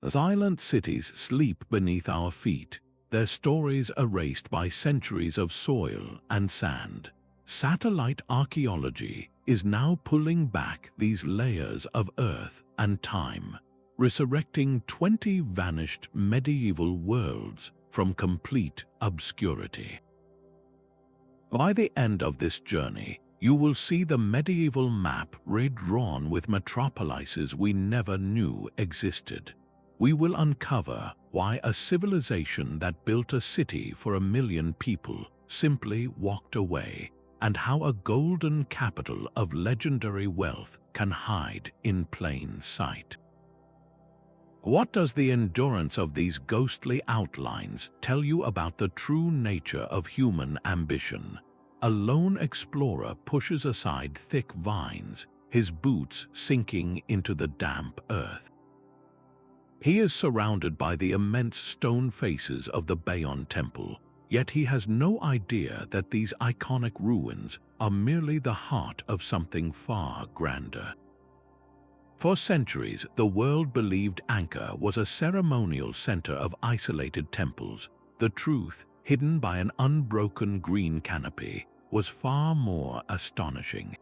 Silent cities sleep beneath our feet, their stories erased by centuries of soil and sand. Satellite archaeology is now pulling back these layers of earth and time, resurrecting 20 vanished medieval worlds from complete obscurity. By the end of this journey, you will see the medieval map redrawn with metropolises we never knew existed. We will uncover why a civilization that built a city for 1 million people simply walked away, and how a golden capital of legendary wealth can hide in plain sight. What does the endurance of these ghostly outlines tell you about the true nature of human ambition? A lone explorer pushes aside thick vines, his boots sinking into the damp earth. He is surrounded by the immense stone faces of the Bayon Temple, yet he has no idea that these iconic ruins are merely the heart of something far grander. For centuries, the world believed Angkor was a ceremonial center of isolated temples. The truth, hidden by an unbroken green canopy, was far more astonishing.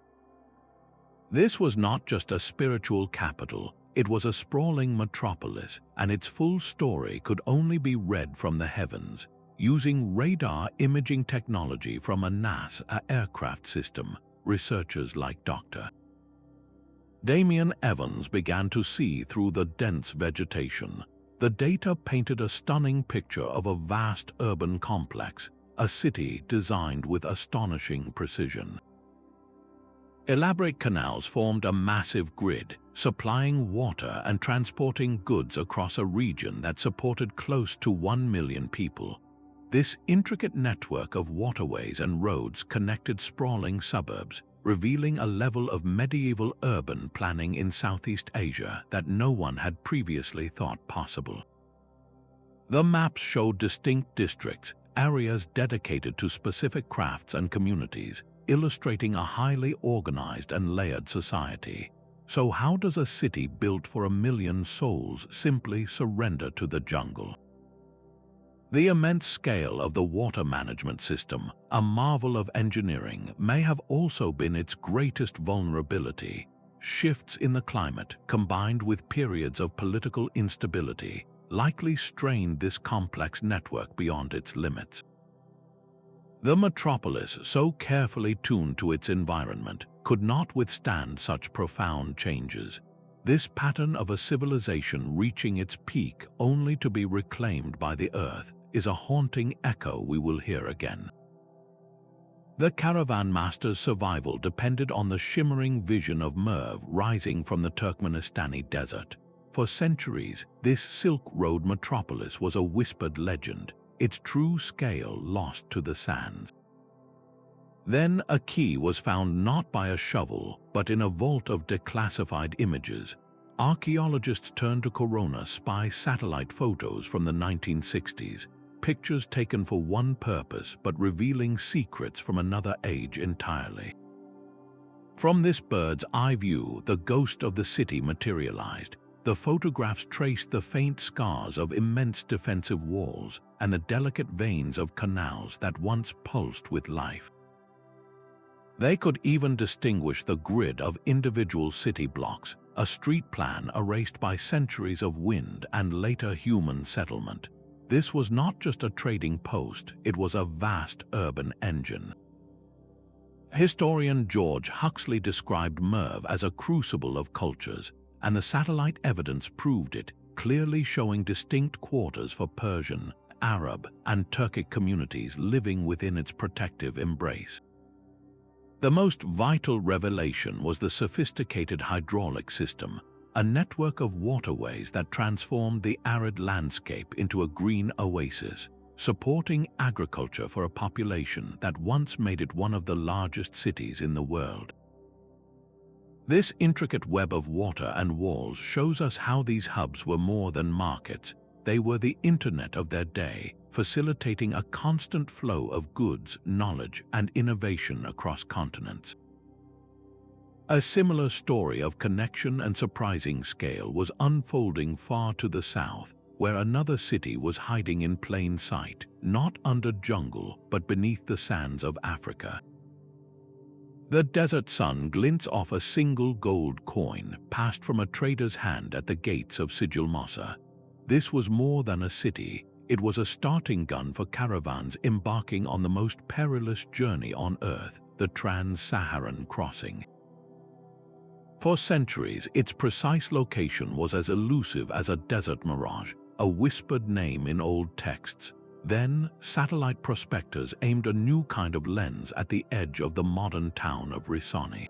This was not just a spiritual capital, it was a sprawling metropolis, and its full story could only be read from the heavens, using radar imaging technology from a NASA aircraft system. Researchers like Dr. Damian Evans began to see through the dense vegetation. The data painted a stunning picture of a vast urban complex, a city designed with astonishing precision. Elaborate canals formed a massive grid, supplying water and transporting goods across a region that supported close to 1 million people. This intricate network of waterways and roads connected sprawling suburbs, revealing a level of medieval urban planning in Southeast Asia that no one had previously thought possible. The maps showed distinct districts, areas dedicated to specific crafts and communities, illustrating a highly organized and layered society. So how does a city built for 1 million souls simply surrender to the jungle? The immense scale of the water management system, a marvel of engineering, may have also been its greatest vulnerability. Shifts in the climate, combined with periods of political instability, likely strained this complex network beyond its limits. The metropolis, so carefully tuned to its environment, could not withstand such profound changes. This pattern of a civilization reaching its peak only to be reclaimed by the earth is a haunting echo we will hear again. The caravan master's survival depended on the shimmering vision of Merv rising from the Turkmenistani desert. For centuries, this Silk Road metropolis was a whispered legend, its true scale lost to the sands. Then a key was found not by a shovel, but in a vault of declassified images. Archaeologists turned to Corona spy satellite photos from the 1960s, pictures taken for one purpose but revealing secrets from another age entirely. From this bird's eye view, the ghost of the city materialized. The photographs traced the faint scars of immense defensive walls and the delicate veins of canals that once pulsed with life. They could even distinguish the grid of individual city blocks, a street plan erased by centuries of wind and later human settlement. This was not just a trading post, it was a vast urban engine. Historian George Huxley described Merv as a crucible of cultures, and the satellite evidence proved it, clearly showing distinct quarters for Persian, Arab, and Turkic communities living within its protective embrace. The most vital revelation was the sophisticated hydraulic system, a network of waterways that transformed the arid landscape into a green oasis, supporting agriculture for a population that once made it one of the largest cities in the world. This intricate web of water and walls shows us how these hubs were more than markets. They were the internet of their day, facilitating a constant flow of goods, knowledge, and innovation across continents. A similar story of connection and surprising scale was unfolding far to the south, where another city was hiding in plain sight, not under jungle but beneath the sands of Africa. The desert sun glints off a single gold coin passed from a trader's hand at the gates of Sijilmasa. This was more than a city. It was a starting gun for caravans embarking on the most perilous journey on Earth, the trans-Saharan crossing. For centuries, its precise location was as elusive as a desert mirage, a whispered name in old texts. Then, satellite prospectors aimed a new kind of lens at the edge of the modern town of Risoni.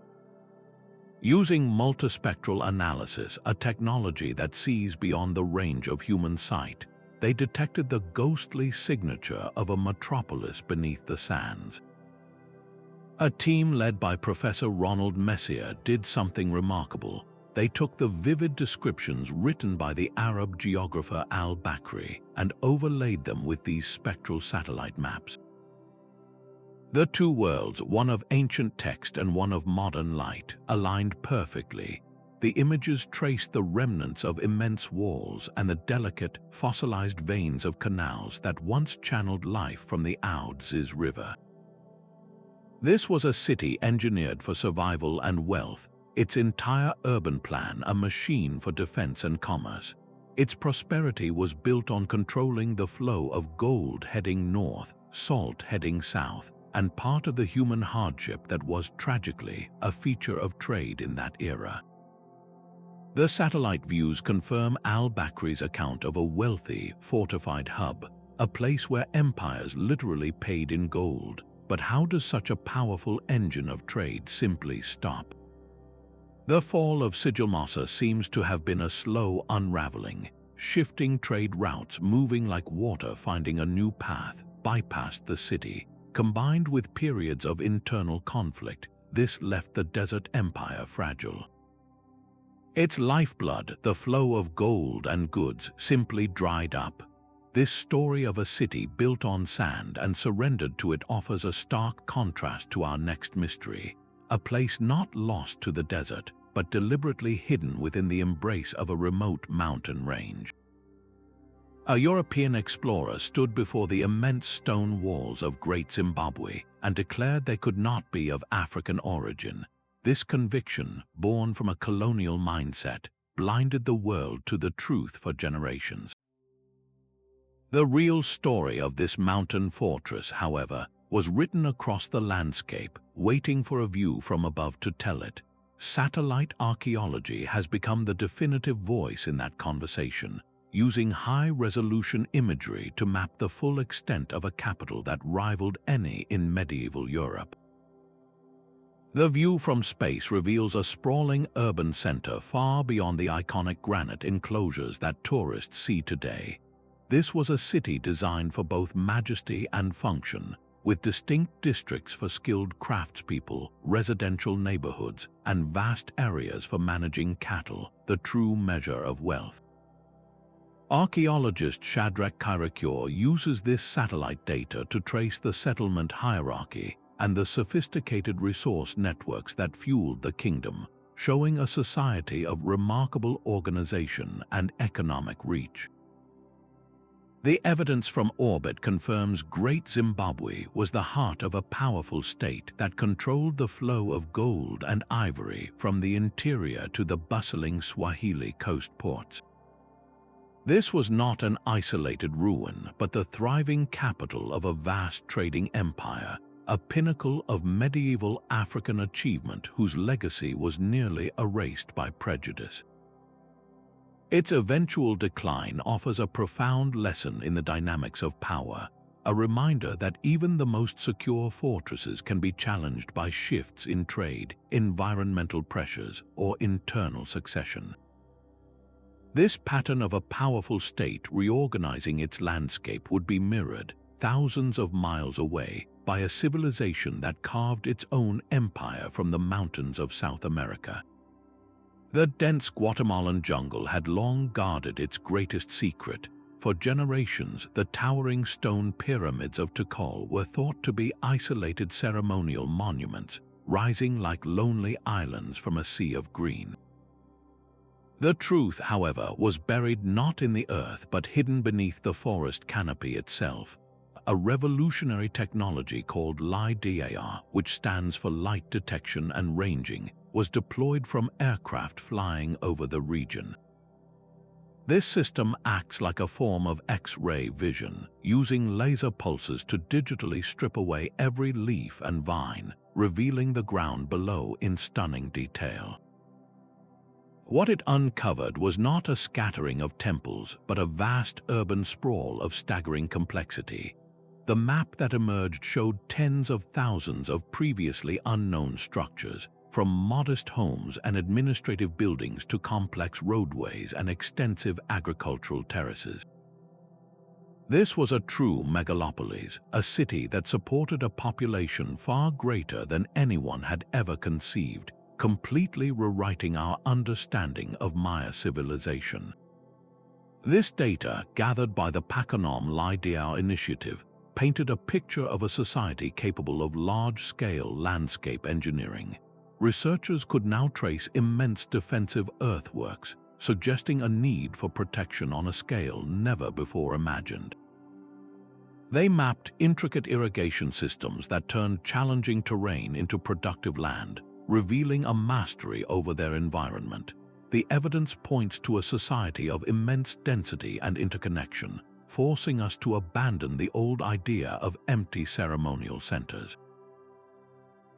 Using multispectral analysis, a technology that sees beyond the range of human sight, they detected the ghostly signature of a metropolis beneath the sands. A team led by Professor Ronald Messier did something remarkable. They took the vivid descriptions written by the Arab geographer al-Bakri and overlaid them with these spectral satellite maps. The two worlds, one of ancient text and one of modern light, aligned perfectly. The images traced the remnants of immense walls and the delicate, fossilized veins of canals that once channeled life from the Oasis River. This was a city engineered for survival and wealth, its entire urban plan a machine for defense and commerce. Its prosperity was built on controlling the flow of gold heading north, salt heading south, and part of the human hardship that was, tragically, a feature of trade in that era. The satellite views confirm al-Bakri's account of a wealthy, fortified hub, a place where empires literally paid in gold. But how does such a powerful engine of trade simply stop? The fall of Sijilmasa seems to have been a slow unraveling. Shifting trade routes moving like water finding a new path bypassed the city. Combined with periods of internal conflict, this left the desert empire fragile. Its lifeblood, the flow of gold and goods, simply dried up. This story of a city built on sand and surrendered to it offers a stark contrast to our next mystery, a place not lost to the desert, but deliberately hidden within the embrace of a remote mountain range. A European explorer stood before the immense stone walls of Great Zimbabwe and declared they could not be of African origin. This conviction, born from a colonial mindset, blinded the world to the truth for generations. The real story of this mountain fortress, however, was written across the landscape, waiting for a view from above to tell it. Satellite archaeology has become the definitive voice in that conversation, using high-resolution imagery to map the full extent of a capital that rivaled any in medieval Europe. The view from space reveals a sprawling urban center far beyond the iconic granite enclosures that tourists see today. This was a city designed for both majesty and function, with distinct districts for skilled craftspeople, residential neighborhoods, and vast areas for managing cattle, the true measure of wealth. Archaeologist Shadrach Karakorum uses this satellite data to trace the settlement hierarchy and the sophisticated resource networks that fueled the kingdom, showing a society of remarkable organization and economic reach. The evidence from orbit confirms Great Zimbabwe was the heart of a powerful state that controlled the flow of gold and ivory from the interior to the bustling Swahili coast ports. This was not an isolated ruin, but the thriving capital of a vast trading empire, a pinnacle of medieval African achievement whose legacy was nearly erased by prejudice. Its eventual decline offers a profound lesson in the dynamics of power, a reminder that even the most secure fortresses can be challenged by shifts in trade, environmental pressures, or internal succession. This pattern of a powerful state reorganizing its landscape would be mirrored, thousands of miles away, by a civilization that carved its own empire from the mountains of South America. The dense Guatemalan jungle had long guarded its greatest secret. For generations, the towering stone pyramids of Tikal were thought to be isolated ceremonial monuments, rising like lonely islands from a sea of green. The truth, however, was buried not in the earth but hidden beneath the forest canopy itself. A revolutionary technology called LiDAR, which stands for light detection and ranging, was deployed from aircraft flying over the region. This system acts like a form of X-ray vision, using laser pulses to digitally strip away every leaf and vine, revealing the ground below in stunning detail. What it uncovered was not a scattering of temples, but a vast urban sprawl of staggering complexity. The map that emerged showed tens of thousands of previously unknown structures, from modest homes and administrative buildings to complex roadways and extensive agricultural terraces. This was a true megalopolis, a city that supported a population far greater than anyone had ever conceived, completely rewriting our understanding of Maya civilization. This data, gathered by the Pakonom LiDAR initiative, painted a picture of a society capable of large-scale landscape engineering. Researchers could now trace immense defensive earthworks, suggesting a need for protection on a scale never before imagined. They mapped intricate irrigation systems that turned challenging terrain into productive land, revealing a mastery over their environment. The evidence points to a society of immense density and interconnection, forcing us to abandon the old idea of empty ceremonial centers.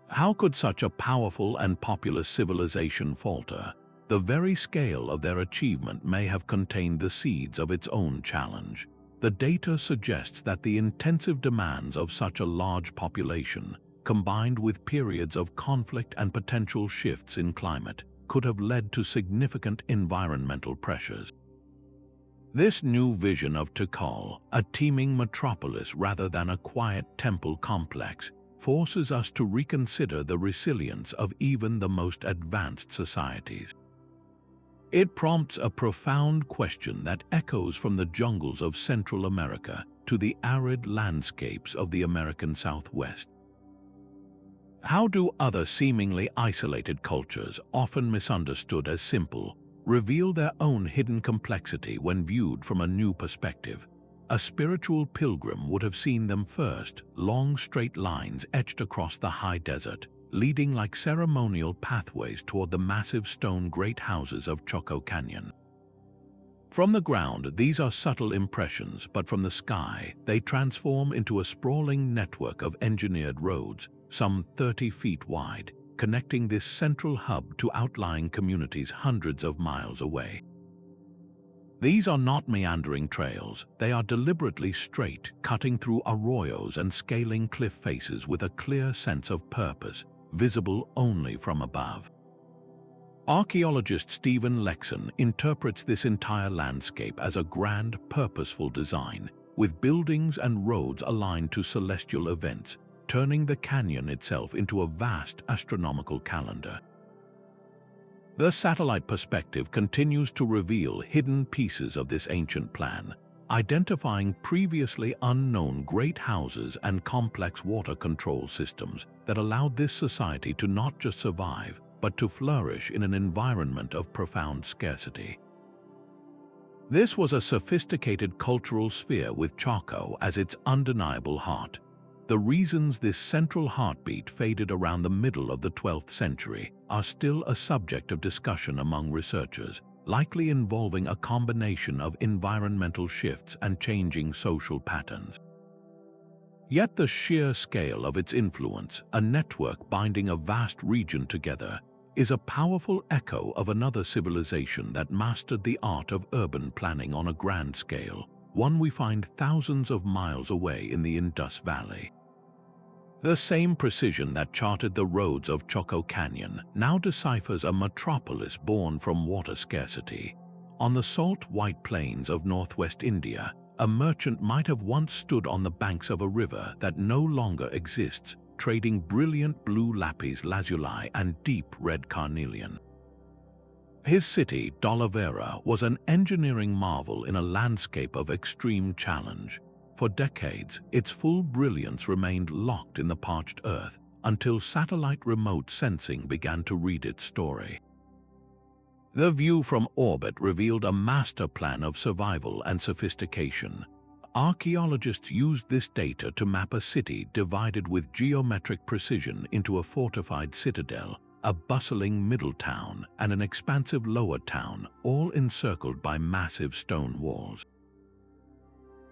How could such a powerful and populous civilization falter? The very scale of their achievement may have contained the seeds of its own challenge. The data suggests that the intensive demands of such a large population, combined with periods of conflict and potential shifts in climate, could have led to significant environmental pressures. This new vision of Tikal, a teeming metropolis rather than a quiet temple complex, forces us to reconsider the resilience of even the most advanced societies. It prompts a profound question that echoes from the jungles of Central America to the arid landscapes of the American Southwest. How do other seemingly isolated cultures, often misunderstood as simple, reveal their own hidden complexity when viewed from a new perspective? A spiritual pilgrim would have seen them first, long straight lines etched across the high desert, leading like ceremonial pathways toward the massive stone great houses of Chaco Canyon. From the ground, these are subtle impressions, but from the sky, they transform into a sprawling network of engineered roads, some 30 feet wide, connecting this central hub to outlying communities hundreds of miles away. These are not meandering trails, they are deliberately straight, cutting through arroyos and scaling cliff faces with a clear sense of purpose, visible only from above. Archaeologist Stephen Lexon interprets this entire landscape as a grand, purposeful design, with buildings and roads aligned to celestial events, turning the canyon itself into a vast astronomical calendar. The satellite perspective continues to reveal hidden pieces of this ancient plan, identifying previously unknown great houses and complex water control systems that allowed this society to not just survive, but to flourish in an environment of profound scarcity. This was a sophisticated cultural sphere with Chaco as its undeniable heart. The reasons this central heartbeat faded around the middle of the 12th century are still a subject of discussion among researchers, likely involving a combination of environmental shifts and changing social patterns. Yet the sheer scale of its influence, a network binding a vast region together, is a powerful echo of another civilization that mastered the art of urban planning on a grand scale, one we find thousands of miles away in the Indus Valley. The same precision that charted the roads of Chaco Canyon now deciphers a metropolis born from water scarcity. On the salt-white plains of northwest India, a merchant might have once stood on the banks of a river that no longer exists, trading brilliant blue lapis lazuli and deep red carnelian. His city, Dholavira, was an engineering marvel in a landscape of extreme challenge. For decades, its full brilliance remained locked in the parched earth, until satellite remote sensing began to read its story. The view from orbit revealed a master plan of survival and sophistication. Archaeologists used this data to map a city divided with geometric precision into a fortified citadel, a bustling middle town, and an expansive lower town, all encircled by massive stone walls.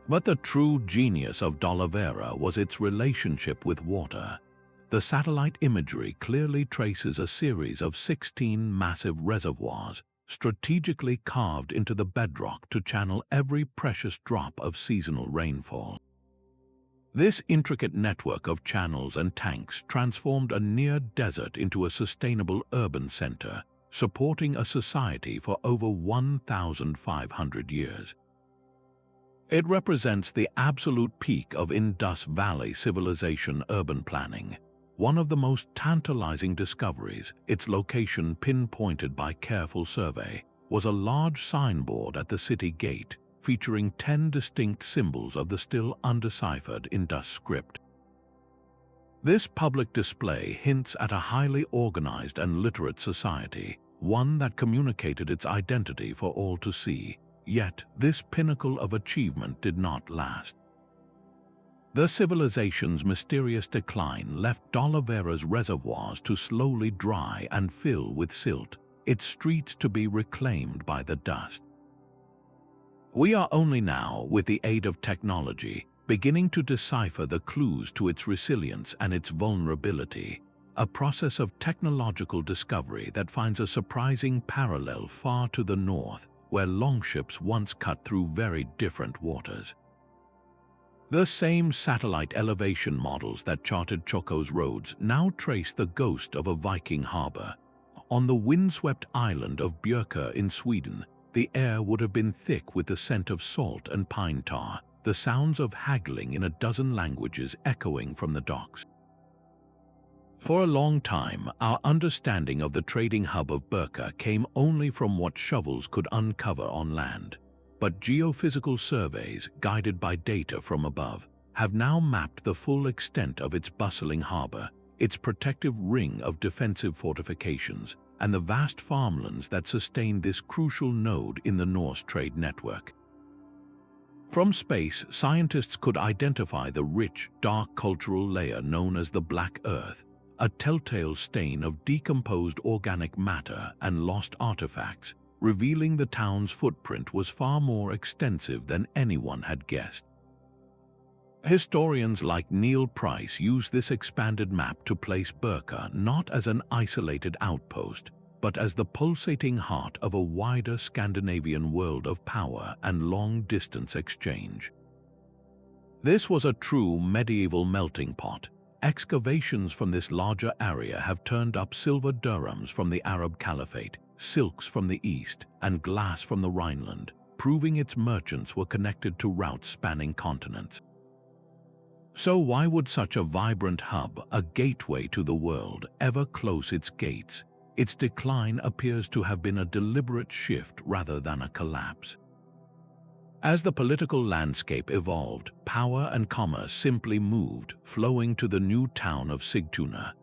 But the true genius of Dholavira was its relationship with water. The satellite imagery clearly traces a series of 16 massive reservoirs, strategically carved into the bedrock to channel every precious drop of seasonal rainfall. This intricate network of channels and tanks transformed a near desert into a sustainable urban center, supporting a society for over 1,500 years. It represents the absolute peak of Indus Valley civilization urban planning. One of the most tantalizing discoveries, its location pinpointed by careful survey, was a large signboard at the city gate featuring 10 distinct symbols of the still undeciphered Indus script. This public display hints at a highly organized and literate society, one that communicated its identity for all to see. Yet, this pinnacle of achievement did not last. The civilization's mysterious decline left Dholavira's reservoirs to slowly dry and fill with silt, its streets to be reclaimed by the dust. We are only now, with the aid of technology, beginning to decipher the clues to its resilience and its vulnerability, a process of technological discovery that finds a surprising parallel far to the north, where longships once cut through very different waters. The same satellite elevation models that charted Chaco's roads now trace the ghost of a Viking harbor. On the windswept island of Birka in Sweden, the air would have been thick with the scent of salt and pine tar, the sounds of haggling in a dozen languages echoing from the docks. For a long time, our understanding of the trading hub of Birka came only from what shovels could uncover on land. But geophysical surveys, guided by data from above, have now mapped the full extent of its bustling harbor, its protective ring of defensive fortifications, and the vast farmlands that sustain this crucial node in the Norse trade network. From space, scientists could identify the rich, dark cultural layer known as the Black Earth, a telltale stain of decomposed organic matter and lost artifacts, revealing the town's footprint was far more extensive than anyone had guessed. Historians like Neil Price use this expanded map to place Birka not as an isolated outpost, but as the pulsating heart of a wider Scandinavian world of power and long-distance exchange. This was a true medieval melting pot. Excavations from this larger area have turned up silver dirhams from the Arab Caliphate, silks from the east, and glass from the Rhineland, proving its merchants were connected to routes spanning continents. So why would such a vibrant hub, a gateway to the world, ever close its gates? Its decline appears to have been a deliberate shift rather than a collapse. As the political landscape evolved, power and commerce simply moved, flowing to the new town of Sigtuna.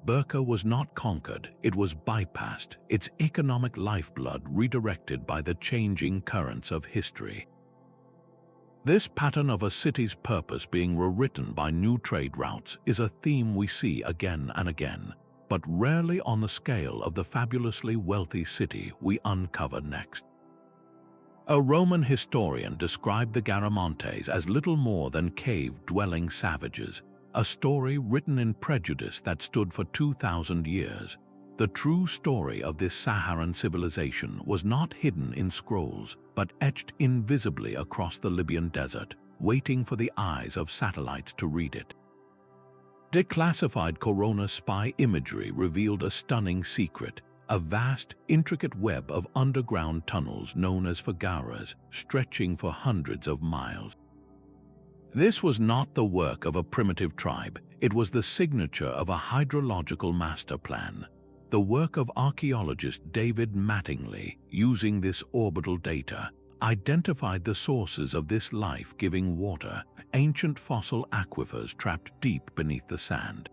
Birka was not conquered, it was bypassed, its economic lifeblood redirected by the changing currents of history. This pattern of a city's purpose being rewritten by new trade routes is a theme we see again and again, but rarely on the scale of the fabulously wealthy city we uncover next. A Roman historian described the Garamantes as little more than cave-dwelling savages, a story written in prejudice that stood for 2,000 years. The true story of this Saharan civilization was not hidden in scrolls, but etched invisibly across the Libyan desert, waiting for the eyes of satellites to read it. Declassified Corona spy imagery revealed a stunning secret, a vast, intricate web of underground tunnels known as fagaras, stretching for hundreds of miles. This was not the work of a primitive tribe, it was the signature of a hydrological master plan. The work of archaeologist David Mattingly, using this orbital data, identified the sources of this life-giving water, ancient fossil aquifers trapped deep beneath the sand.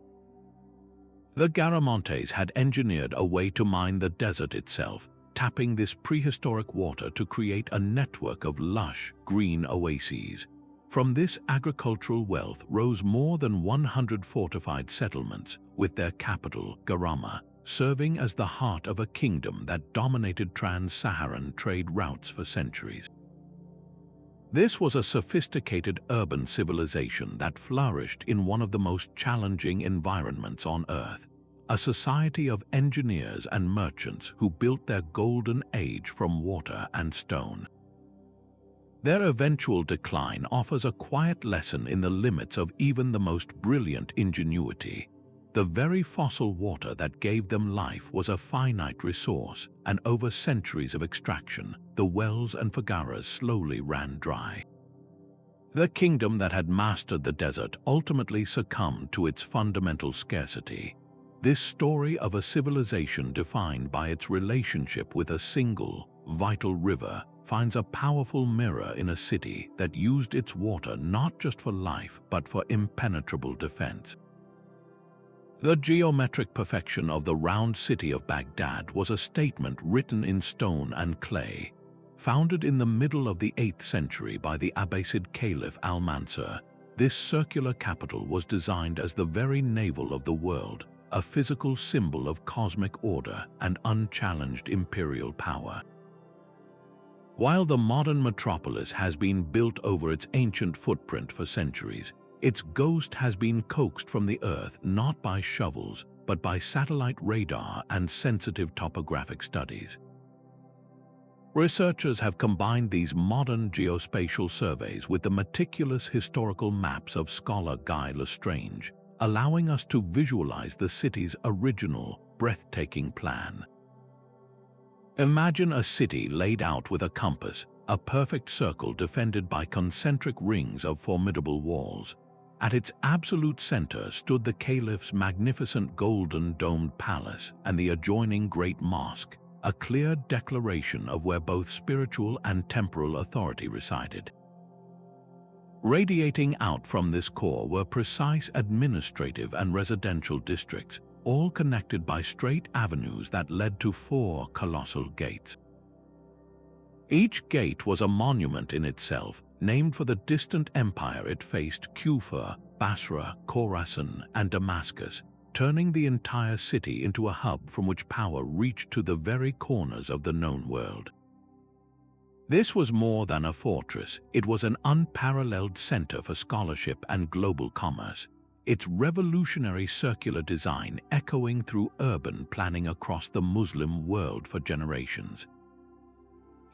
The Garamantes had engineered a way to mine the desert itself, tapping this prehistoric water to create a network of lush, green oases. From this agricultural wealth rose more than 100 fortified settlements, with their capital, Garama, serving as the heart of a kingdom that dominated trans-Saharan trade routes for centuries. This was a sophisticated urban civilization that flourished in one of the most challenging environments on Earth, a society of engineers and merchants who built their golden age from water and stone. Their eventual decline offers a quiet lesson in the limits of even the most brilliant ingenuity. The very fossil water that gave them life was a finite resource, and over centuries of extraction, the wells and fagaras slowly ran dry. The kingdom that had mastered the desert ultimately succumbed to its fundamental scarcity. This story of a civilization defined by its relationship with a single, vital river finds a powerful mirror in a city that used its water not just for life but for impenetrable defense. The geometric perfection of the round city of Baghdad was a statement written in stone and clay. Founded in the middle of the 8th century by the Abbasid Caliph Al-Mansur, this circular capital was designed as the very navel of the world, a physical symbol of cosmic order and unchallenged imperial power. While the modern metropolis has been built over its ancient footprint for centuries, its ghost has been coaxed from the earth not by shovels, but by satellite radar and sensitive topographic studies. Researchers have combined these modern geospatial surveys with the meticulous historical maps of scholar Guy Lestrange, allowing us to visualize the city's original, breathtaking plan. Imagine a city laid out with a compass, a perfect circle defended by concentric rings of formidable walls. At its absolute center stood the caliph's magnificent golden domed palace and the adjoining great mosque, a clear declaration of where both spiritual and temporal authority resided. Radiating out from this core were precise administrative and residential districts, all connected by straight avenues that led to 4 colossal gates. Each gate was a monument in itself, named for the distant empire it faced: Kufa, Basra, Khorasan, and Damascus, turning the entire city into a hub from which power reached to the very corners of the known world. This was more than a fortress, it was an unparalleled center for scholarship and global commerce, its revolutionary circular design echoing through urban planning across the Muslim world for generations.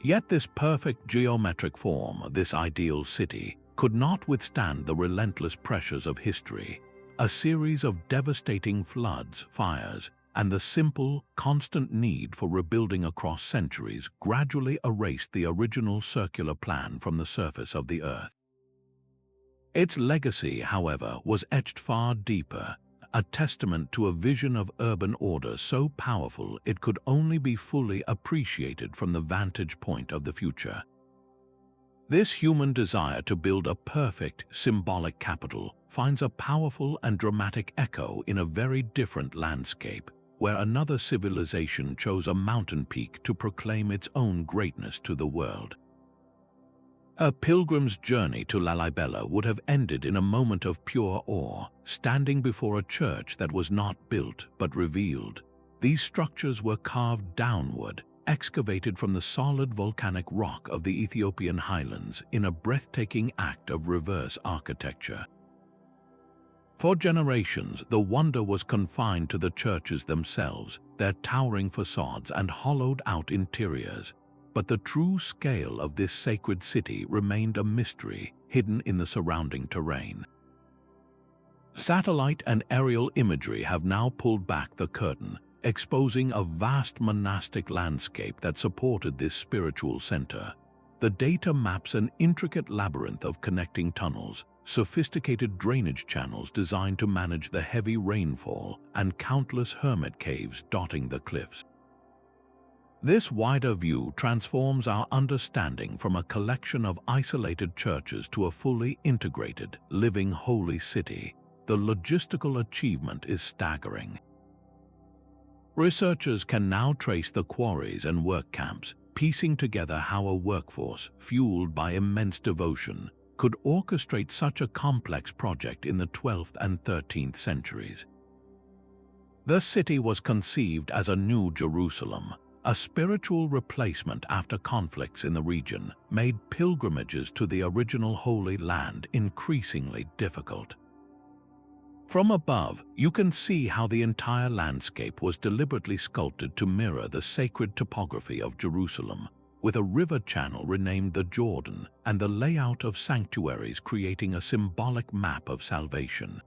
Yet this perfect geometric form, this ideal city, could not withstand the relentless pressures of history. A series of devastating floods, fires, and the simple, constant need for rebuilding across centuries gradually erased the original circular plan from the surface of the earth. Its legacy, however, was etched far deeper, a testament to a vision of urban order so powerful it could only be fully appreciated from the vantage point of the future. This human desire to build a perfect, symbolic capital finds a powerful and dramatic echo in a very different landscape, where another civilization chose a mountain peak to proclaim its own greatness to the world. A pilgrim's journey to Lalibela would have ended in a moment of pure awe, standing before a church that was not built but revealed. These structures were carved downward, excavated from the solid volcanic rock of the Ethiopian highlands in a breathtaking act of reverse architecture. For generations, the wonder was confined to the churches themselves, their towering facades and hollowed-out interiors. But the true scale of this sacred city remained a mystery, hidden in the surrounding terrain. Satellite and aerial imagery have now pulled back the curtain, exposing a vast monastic landscape that supported this spiritual center. The data maps an intricate labyrinth of connecting tunnels, sophisticated drainage channels designed to manage the heavy rainfall, and countless hermit caves dotting the cliffs. This wider view transforms our understanding from a collection of isolated churches to a fully integrated, living holy city. The logistical achievement is staggering. Researchers can now trace the quarries and work camps, piecing together how a workforce, fueled by immense devotion, could orchestrate such a complex project in the 12th and 13th centuries. The city was conceived as a new Jerusalem, a spiritual replacement after conflicts in the region made pilgrimages to the original Holy Land increasingly difficult. From above, you can see how the entire landscape was deliberately sculpted to mirror the sacred topography of Jerusalem, with a river channel renamed the Jordan and the layout of sanctuaries creating a symbolic map of salvation.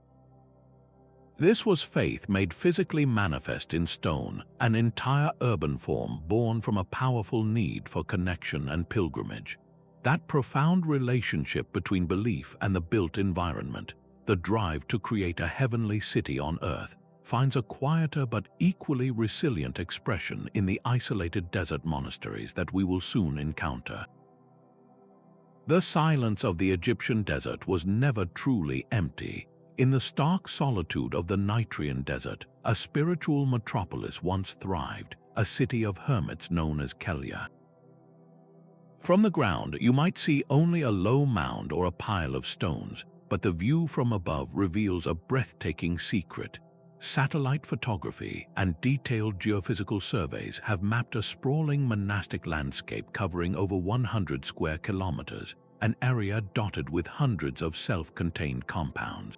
This was faith made physically manifest in stone, an entire urban form born from a powerful need for connection and pilgrimage. That profound relationship between belief and the built environment, the drive to create a heavenly city on earth, finds a quieter but equally resilient expression in the isolated desert monasteries that we will soon encounter. The silence of the Egyptian desert was never truly empty. In the stark solitude of the Nitrian desert, a spiritual metropolis once thrived, a city of hermits known as Kellia. From the ground, you might see only a low mound or a pile of stones, but the view from above reveals a breathtaking secret. Satellite photography and detailed geophysical surveys have mapped a sprawling monastic landscape covering over 100 square kilometers, an area dotted with hundreds of self-contained compounds.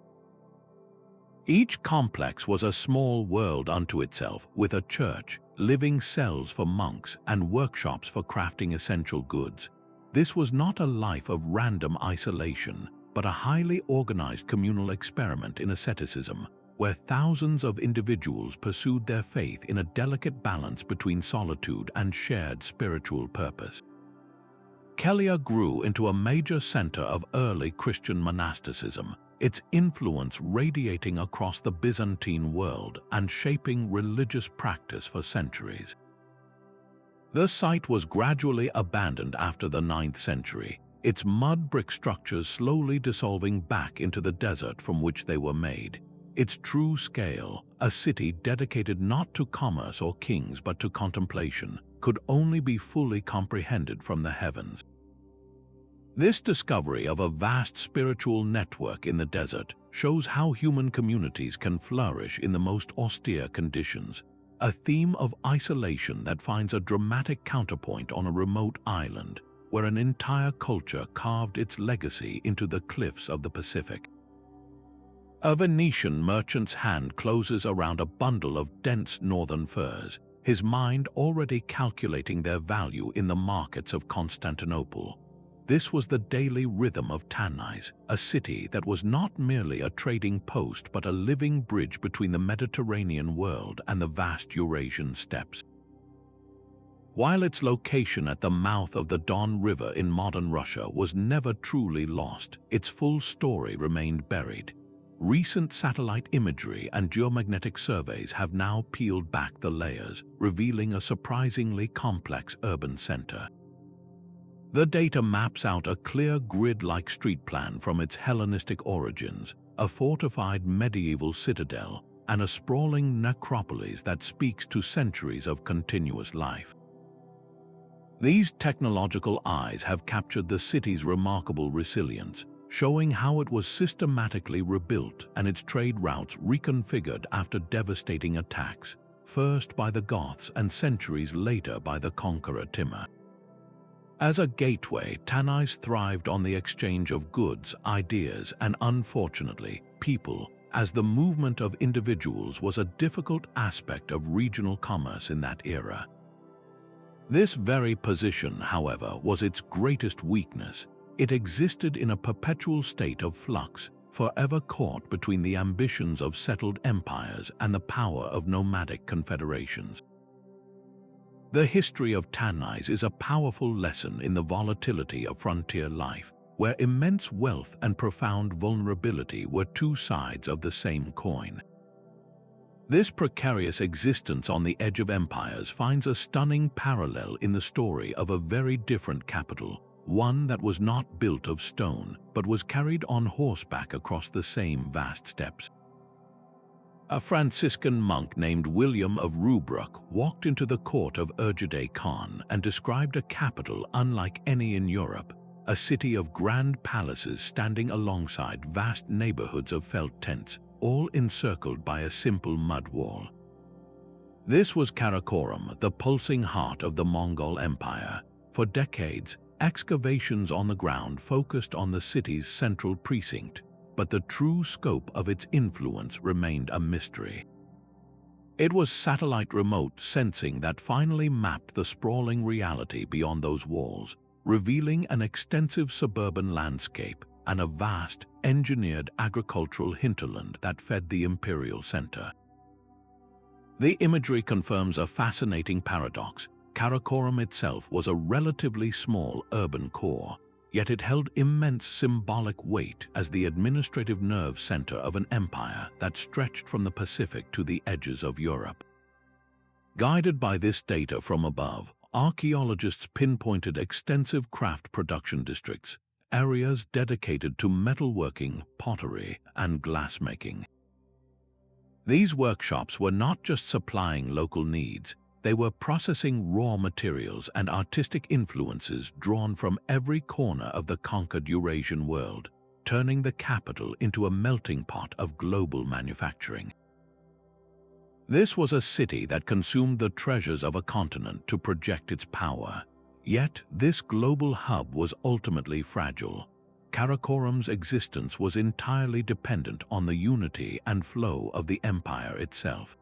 Each complex was a small world unto itself, with a church, living cells for monks, and workshops for crafting essential goods. This was not a life of random isolation, but a highly organized communal experiment in asceticism, where thousands of individuals pursued their faith in a delicate balance between solitude and shared spiritual purpose. Kellia grew into a major center of early Christian monasticism, its influence radiating across the Byzantine world and shaping religious practice for centuries. The site was gradually abandoned after the 9th century, its mud brick structures slowly dissolving back into the desert from which they were made. Its true scale, a city dedicated not to commerce or kings but to contemplation, could only be fully comprehended from the heavens. This discovery of a vast spiritual network in the desert shows how human communities can flourish in the most austere conditions, a theme of isolation that finds a dramatic counterpoint on a remote island, where an entire culture carved its legacy into the cliffs of the Pacific. A Venetian merchant's hand closes around a bundle of dense northern furs, his mind already calculating their value in the markets of Constantinople. This was the daily rhythm of Tanais, a city that was not merely a trading post but a living bridge between the Mediterranean world and the vast Eurasian steppes. While its location at the mouth of the Don River in modern Russia was never truly lost, its full story remained buried. Recent satellite imagery and geomagnetic surveys have now peeled back the layers, revealing a surprisingly complex urban center. The data maps out a clear grid-like street plan from its Hellenistic origins, a fortified medieval citadel, and a sprawling necropolis that speaks to centuries of continuous life. These technological eyes have captured the city's remarkable resilience, showing how it was systematically rebuilt and its trade routes reconfigured after devastating attacks, first by the Goths and centuries later by the conqueror Timur. As a gateway, Tanais thrived on the exchange of goods, ideas, and unfortunately, people, as the movement of individuals was a difficult aspect of regional commerce in that era. This very position, however, was its greatest weakness. It existed in a perpetual state of flux, forever caught between the ambitions of settled empires and the power of nomadic confederations. The history of Tanais is a powerful lesson in the volatility of frontier life, where immense wealth and profound vulnerability were two sides of the same coin. This precarious existence on the edge of empires finds a stunning parallel in the story of a very different capital, one that was not built of stone, but was carried on horseback across the same vast steppes. A Franciscan monk named William of Rubruck walked into the court of Urgide Khan and described a capital unlike any in Europe, a city of grand palaces standing alongside vast neighborhoods of felt tents, all encircled by a simple mud wall. This was Karakorum, the pulsing heart of the Mongol Empire. For decades, excavations on the ground focused on the city's central precinct, but the true scope of its influence remained a mystery. It was satellite remote sensing that finally mapped the sprawling reality beyond those walls, revealing an extensive suburban landscape and a vast, engineered agricultural hinterland that fed the imperial center. The imagery confirms a fascinating paradox. Karakorum itself was a relatively small urban core, yet it held immense symbolic weight as the administrative nerve center of an empire that stretched from the Pacific to the edges of Europe. Guided by this data from above, archaeologists pinpointed extensive craft production districts, areas dedicated to metalworking, pottery, and glassmaking. These workshops were not just supplying local needs, they were processing raw materials and artistic influences drawn from every corner of the conquered Eurasian world, turning the capital into a melting pot of global manufacturing. This was a city that consumed the treasures of a continent to project its power. Yet, this global hub was ultimately fragile. Karakorum's existence was entirely dependent on the unity and flow of the empire itself.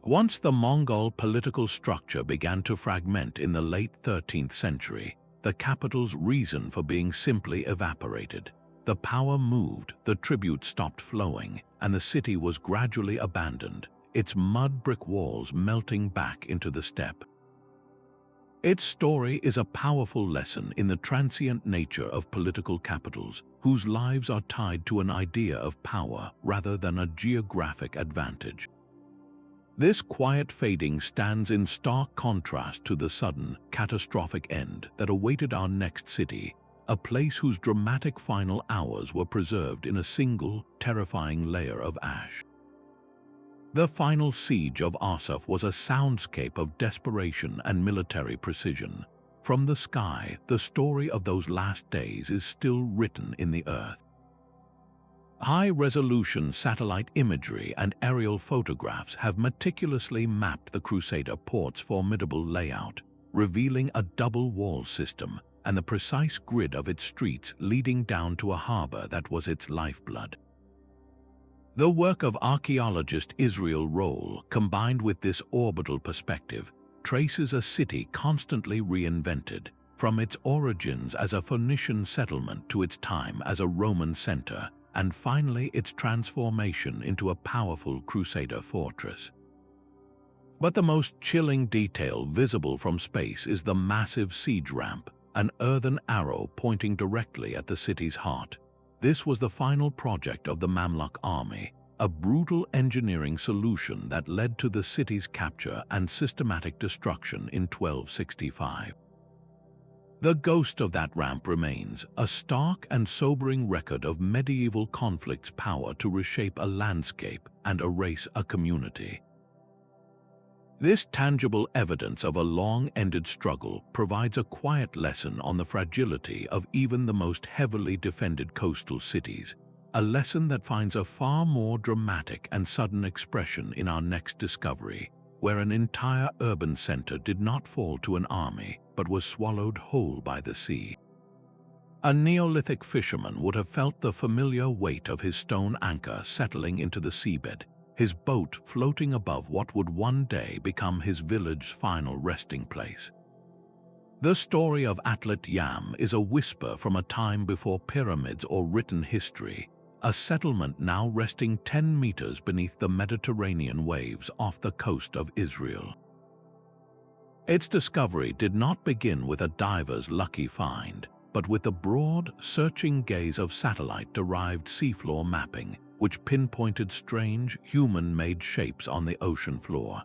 Once the Mongol political structure began to fragment in the late 13th century, the capital's reason for being simply evaporated. The power moved, the tribute stopped flowing, and the city was gradually abandoned, its mud brick walls melting back into the steppe. Its story is a powerful lesson in the transient nature of political capitals, whose lives are tied to an idea of power rather than a geographic advantage. This quiet fading stands in stark contrast to the sudden, catastrophic end that awaited our next city, a place whose dramatic final hours were preserved in a single, terrifying layer of ash. The final siege of Arsuf was a soundscape of desperation and military precision. From the sky, the story of those last days is still written in the earth. High-resolution satellite imagery and aerial photographs have meticulously mapped the Crusader port's formidable layout, revealing a double-wall system and the precise grid of its streets leading down to a harbor that was its lifeblood. The work of archaeologist Israel Roll, combined with this orbital perspective, traces a city constantly reinvented, from its origins as a Phoenician settlement to its time as a Roman center, and finally its transformation into a powerful Crusader fortress. But the most chilling detail visible from space is the massive siege ramp, an earthen arrow pointing directly at the city's heart. This was the final project of the Mamluk army, a brutal engineering solution that led to the city's capture and systematic destruction in 1265. The ghost of that ramp remains, a stark and sobering record of medieval conflict's power to reshape a landscape and erase a community. This tangible evidence of a long-ended struggle provides a quiet lesson on the fragility of even the most heavily defended coastal cities, a lesson that finds a far more dramatic and sudden expression in our next discovery, where an entire urban center did not fall to an army, but was swallowed whole by the sea. A Neolithic fisherman would have felt the familiar weight of his stone anchor settling into the seabed, his boat floating above what would one day become his village's final resting place. The story of Atlet Yam is a whisper from a time before pyramids or written history, a settlement now resting 10 meters beneath the Mediterranean waves off the coast of Israel. Its discovery did not begin with a diver's lucky find, but with the broad, searching gaze of satellite-derived seafloor mapping, which pinpointed strange, human-made shapes on the ocean floor.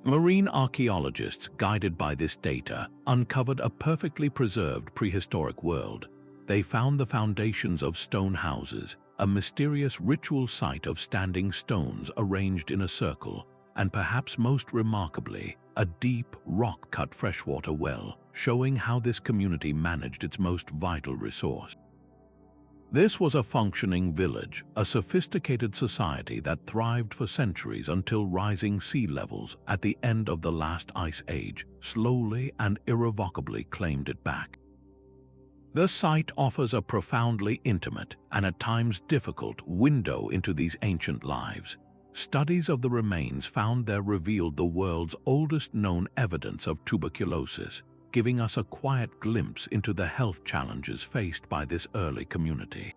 Marine archaeologists, guided by this data, uncovered a perfectly preserved prehistoric world. They found the foundations of stone houses, a mysterious ritual site of standing stones arranged in a circle, and perhaps most remarkably, a deep, rock-cut freshwater well, showing how this community managed its most vital resource. This was a functioning village, a sophisticated society that thrived for centuries until rising sea levels at the end of the last ice age slowly and irrevocably claimed it back. The site offers a profoundly intimate and at times difficult window into these ancient lives. Studies of the remains found there revealed the world's oldest known evidence of tuberculosis, giving us a quiet glimpse into the health challenges faced by this early community.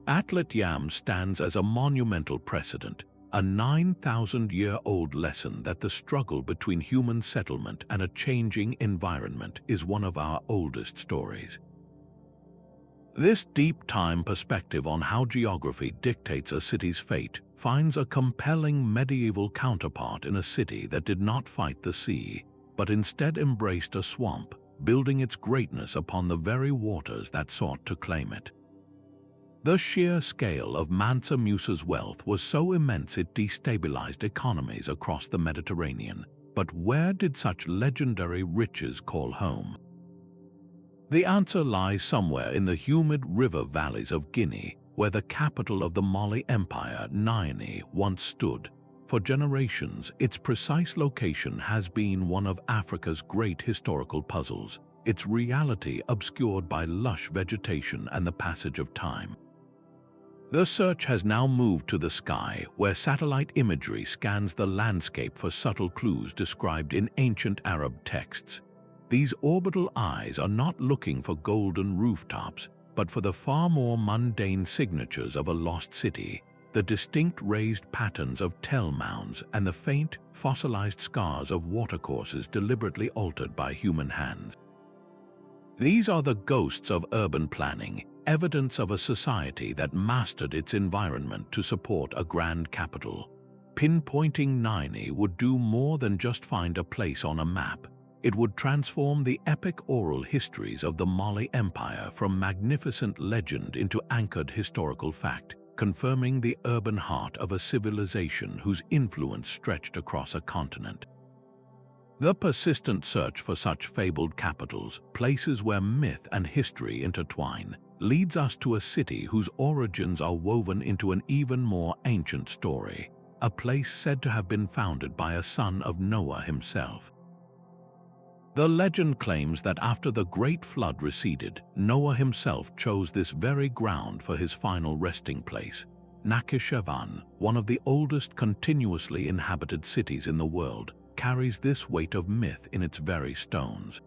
Atlit Yam stands as a monumental precedent, a 9,000-year-old lesson that the struggle between human settlement and a changing environment is one of our oldest stories. This deep-time perspective on how geography dictates a city's fate finds a compelling medieval counterpart in a city that did not fight the sea, but instead embraced a swamp, building its greatness upon the very waters that sought to claim it. The sheer scale of Mansa Musa's wealth was so immense it destabilized economies across the Mediterranean. But where did such legendary riches call home? The answer lies somewhere in the humid river valleys of Guinea, where the capital of the Mali Empire, Niamey, once stood. For generations, its precise location has been one of Africa's great historical puzzles, its reality obscured by lush vegetation and the passage of time. The search has now moved to the sky, where satellite imagery scans the landscape for subtle clues described in ancient Arab texts. These orbital eyes are not looking for golden rooftops, but for the far more mundane signatures of a lost city, the distinct raised patterns of tell mounds and the faint, fossilized scars of watercourses deliberately altered by human hands. These are the ghosts of urban planning, evidence of a society that mastered its environment to support a grand capital. Pinpointing Niamey would do more than just find a place on a map. It would transform the epic oral histories of the Mali Empire from magnificent legend into anchored historical fact, confirming the urban heart of a civilization whose influence stretched across a continent. The persistent search for such fabled capitals, places where myth and history intertwine, leads us to a city whose origins are woven into an even more ancient story, a place said to have been founded by a son of Noah himself. The legend claims that after the Great Flood receded, Noah himself chose this very ground for his final resting place. Nakhchivan, one of the oldest continuously inhabited cities in the world, carries this weight of myth in its very stones.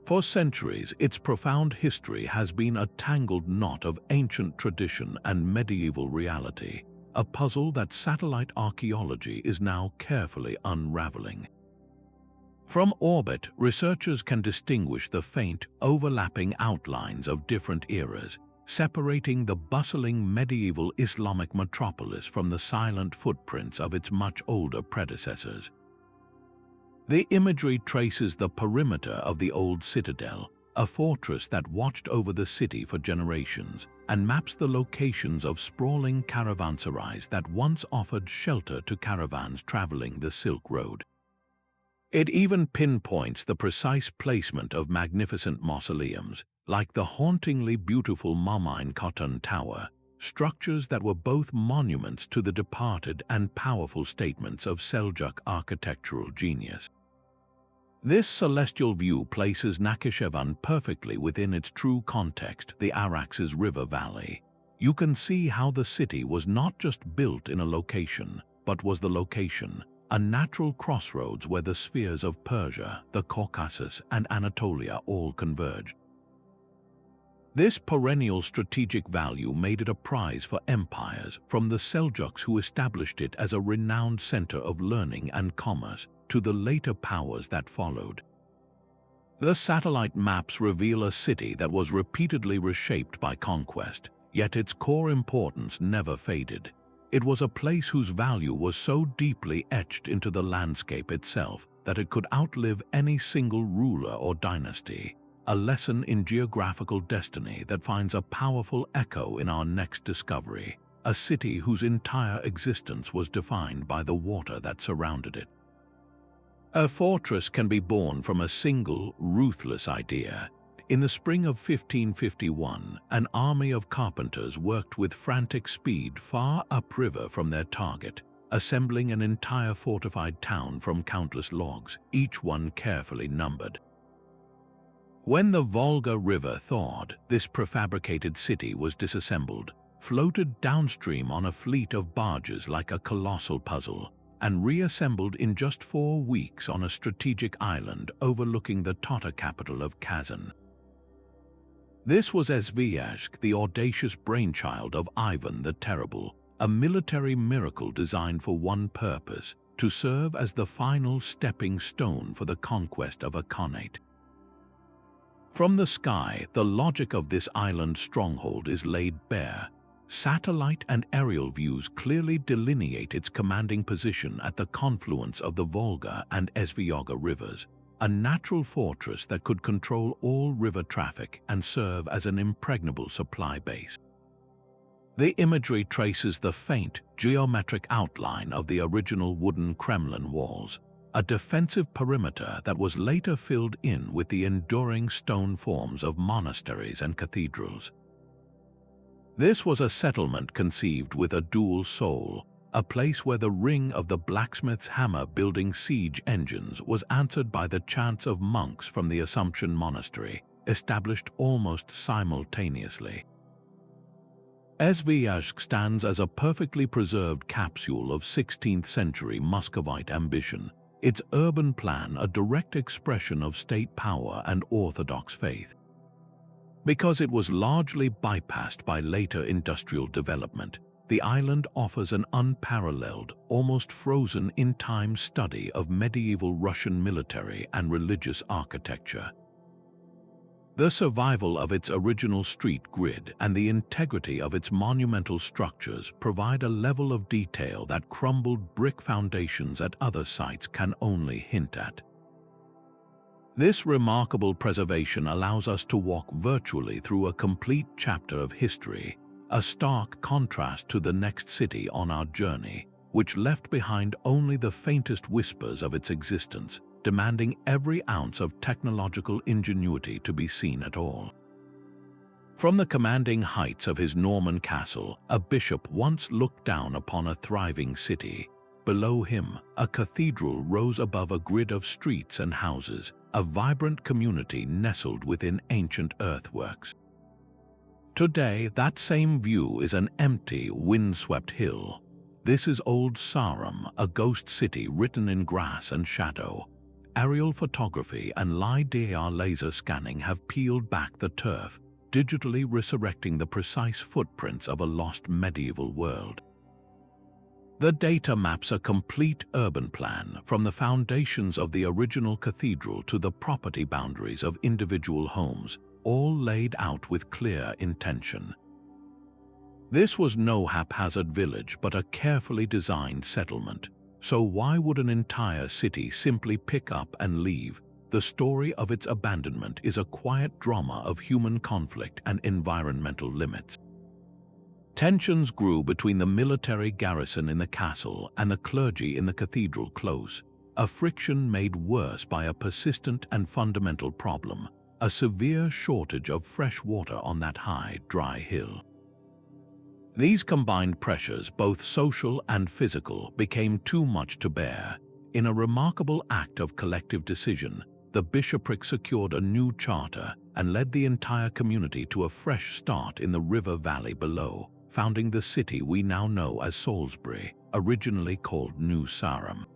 For centuries, its profound history has been a tangled knot of ancient tradition and medieval reality, a puzzle that satellite archaeology is now carefully unraveling. From orbit, researchers can distinguish the faint, overlapping outlines of different eras, separating the bustling medieval Islamic metropolis from the silent footprints of its much older predecessors. The imagery traces the perimeter of the old citadel, a fortress that watched over the city for generations, and maps the locations of sprawling caravanserais that once offered shelter to caravans traveling the Silk Road. It even pinpoints the precise placement of magnificent mausoleums, like the hauntingly beautiful Mumayyin Khotun Tower, structures that were both monuments to the departed and powerful statements of Seljuk architectural genius. This celestial view places Nakhchivan perfectly within its true context, the Araxes River Valley. You can see how the city was not just built in a location, but was the location, a natural crossroads where the spheres of Persia, the Caucasus, and Anatolia all converged. This perennial strategic value made it a prize for empires, from the Seljuks who established it as a renowned center of learning and commerce, to the later powers that followed. The satellite maps reveal a city that was repeatedly reshaped by conquest, yet its core importance never faded. It was a place whose value was so deeply etched into the landscape itself that it could outlive any single ruler or dynasty, a lesson in geographical destiny that finds a powerful echo in our next discovery, a city whose entire existence was defined by the water that surrounded it. A fortress can be born from a single, ruthless idea. In the spring of 1551, an army of carpenters worked with frantic speed far upriver from their target, assembling an entire fortified town from countless logs, each one carefully numbered. When the Volga River thawed, this prefabricated city was disassembled, floated downstream on a fleet of barges like a colossal puzzle, and reassembled in just 4 weeks on a strategic island overlooking the Tatar capital of Kazan. This was Sviazhsk, the audacious brainchild of Ivan the Terrible, a military miracle designed for one purpose: to serve as the final stepping stone for the conquest of a khanate. From the sky, the logic of this island stronghold is laid bare. Satellite and aerial views clearly delineate its commanding position at the confluence of the Volga and Svyaga rivers, a natural fortress that could control all river traffic and serve as an impregnable supply base. The imagery traces the faint, geometric outline of the original wooden Kremlin walls, a defensive perimeter that was later filled in with the enduring stone forms of monasteries and cathedrals. This was a settlement conceived with a dual soul, a place where the ring of the blacksmith's hammer building siege engines was answered by the chants of monks from the Assumption Monastery, established almost simultaneously. Sviazhsk stands as a perfectly preserved capsule of 16th-century Muscovite ambition, its urban plan a direct expression of state power and Orthodox faith. Because it was largely bypassed by later industrial development, the island offers an unparalleled, almost frozen-in-time study of medieval Russian military and religious architecture. The survival of its original street grid and the integrity of its monumental structures provide a level of detail that crumbled brick foundations at other sites can only hint at. This remarkable preservation allows us to walk virtually through a complete chapter of history, a stark contrast to the next city on our journey, which left behind only the faintest whispers of its existence, demanding every ounce of technological ingenuity to be seen at all. From the commanding heights of his Norman castle, a bishop once looked down upon a thriving city. Below him, a cathedral rose above a grid of streets and houses, a vibrant community nestled within ancient earthworks. Today, that same view is an empty, windswept hill. This is Old Sarum, a ghost city written in grass and shadow. Aerial photography and LiDAR laser scanning have peeled back the turf, digitally resurrecting the precise footprints of a lost medieval world. The data maps a complete urban plan, from the foundations of the original cathedral to the property boundaries of individual homes, all laid out with clear intention. This was no haphazard village, but a carefully designed settlement. So why would an entire city simply pick up and leave? The story of its abandonment is a quiet drama of human conflict and environmental limits. Tensions grew between the military garrison in the castle and the clergy in the cathedral close, a friction made worse by a persistent and fundamental problem: a severe shortage of fresh water on that high, dry hill. These combined pressures, both social and physical, became too much to bear. In a remarkable act of collective decision, the bishopric secured a new charter and led the entire community to a fresh start in the river valley below, founding the city we now know as Salisbury, originally called New Sarum.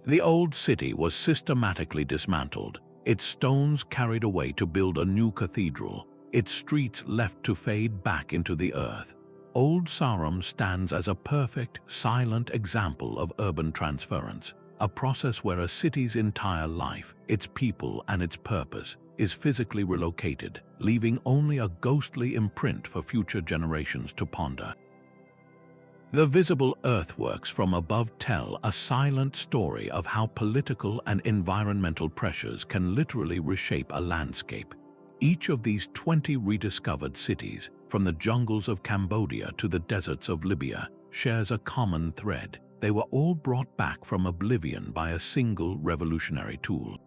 The old city was systematically dismantled, its stones carried away to build a new cathedral, its streets left to fade back into the earth. Old Sarum stands as a perfect, silent example of urban transference, a process where a city's entire life, its people and its purpose, is physically relocated, leaving only a ghostly imprint for future generations to ponder. The visible earthworks from above tell a silent story of how political and environmental pressures can literally reshape a landscape. Each of these 20 rediscovered cities, from the jungles of Cambodia to the deserts of Libya, shares a common thread. They were all brought back from oblivion by a single revolutionary tool.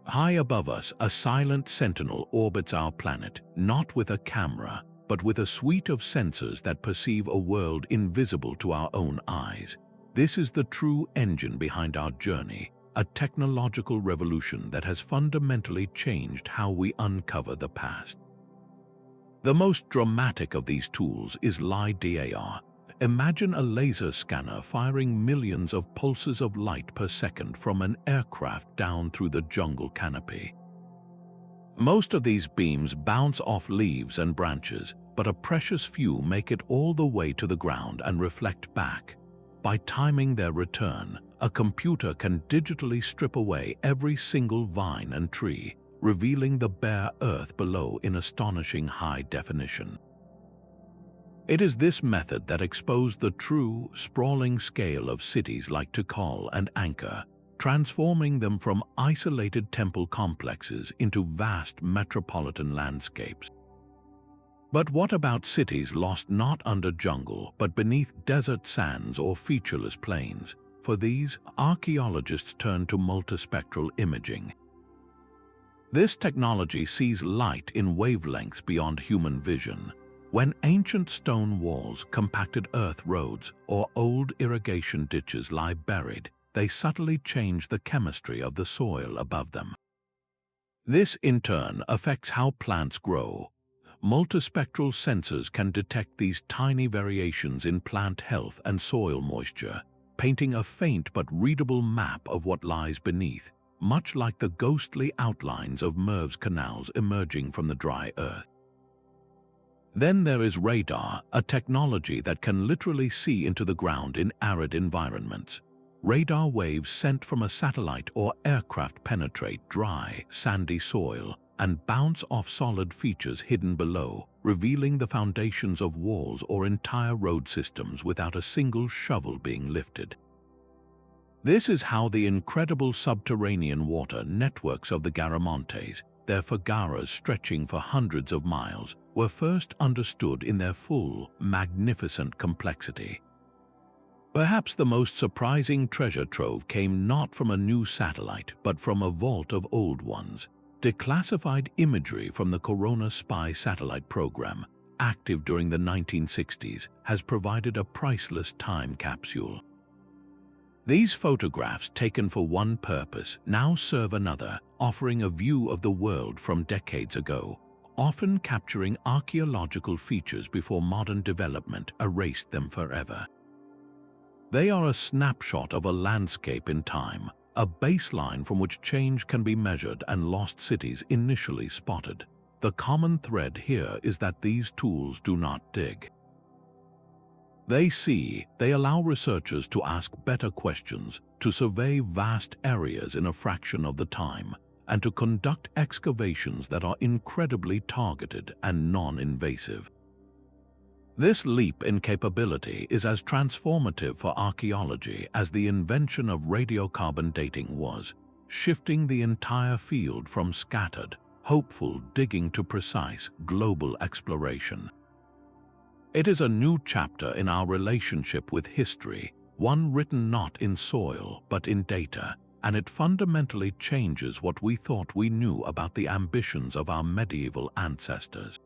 High above us, a silent sentinel orbits our planet, not with a camera, but with a suite of sensors that perceive a world invisible to our own eyes. This is the true engine behind our journey, a technological revolution that has fundamentally changed how we uncover the past. The most dramatic of these tools is LiDAR. Imagine a laser scanner firing millions of pulses of light per second from an aircraft down through the jungle canopy. Most of these beams bounce off leaves and branches, but a precious few make it all the way to the ground and reflect back. By timing their return, a computer can digitally strip away every single vine and tree, revealing the bare earth below in astonishing high definition. It is this method that exposed the true, sprawling scale of cities like Tikal and Angkor, transforming them from isolated temple complexes into vast metropolitan landscapes. But what about cities lost not under jungle, but beneath desert sands or featureless plains? For these, archaeologists turn to multispectral imaging. This technology sees light in wavelengths beyond human vision. When ancient stone walls, compacted earth roads, or old irrigation ditches lie buried, they subtly change the chemistry of the soil above them. This, in turn, affects how plants grow. Multispectral sensors can detect these tiny variations in plant health and soil moisture, painting a faint but readable map of what lies beneath, much like the ghostly outlines of Merv's canals emerging from the dry earth. Then there is radar, a technology that can literally see into the ground in arid environments. Radar waves sent from a satellite or aircraft penetrate dry, sandy soil and bounce off solid features hidden below, revealing the foundations of walls or entire road systems without a single shovel being lifted. This is how the incredible subterranean water networks of the Garamantes, their fagaras stretching for hundreds of miles, were first understood in their full, magnificent complexity. Perhaps the most surprising treasure trove came not from a new satellite, but from a vault of old ones. Declassified imagery from the Corona spy satellite program, active during the 1960s, has provided a priceless time capsule. These photographs, taken for one purpose, now serve another, offering a view of the world from decades ago, often capturing archaeological features before modern development erased them forever. They are a snapshot of a landscape in time, a baseline from which change can be measured and lost cities initially spotted. The common thread here is that these tools do not dig. They see. They allow researchers to ask better questions, to survey vast areas in a fraction of the time, and to conduct excavations that are incredibly targeted and non-invasive. This leap in capability is as transformative for archaeology as the invention of radiocarbon dating was, shifting the entire field from scattered, hopeful digging to precise, global exploration. It is a new chapter in our relationship with history, one written not in soil but in data, and it fundamentally changes what we thought we knew about the ambitions of our medieval ancestors.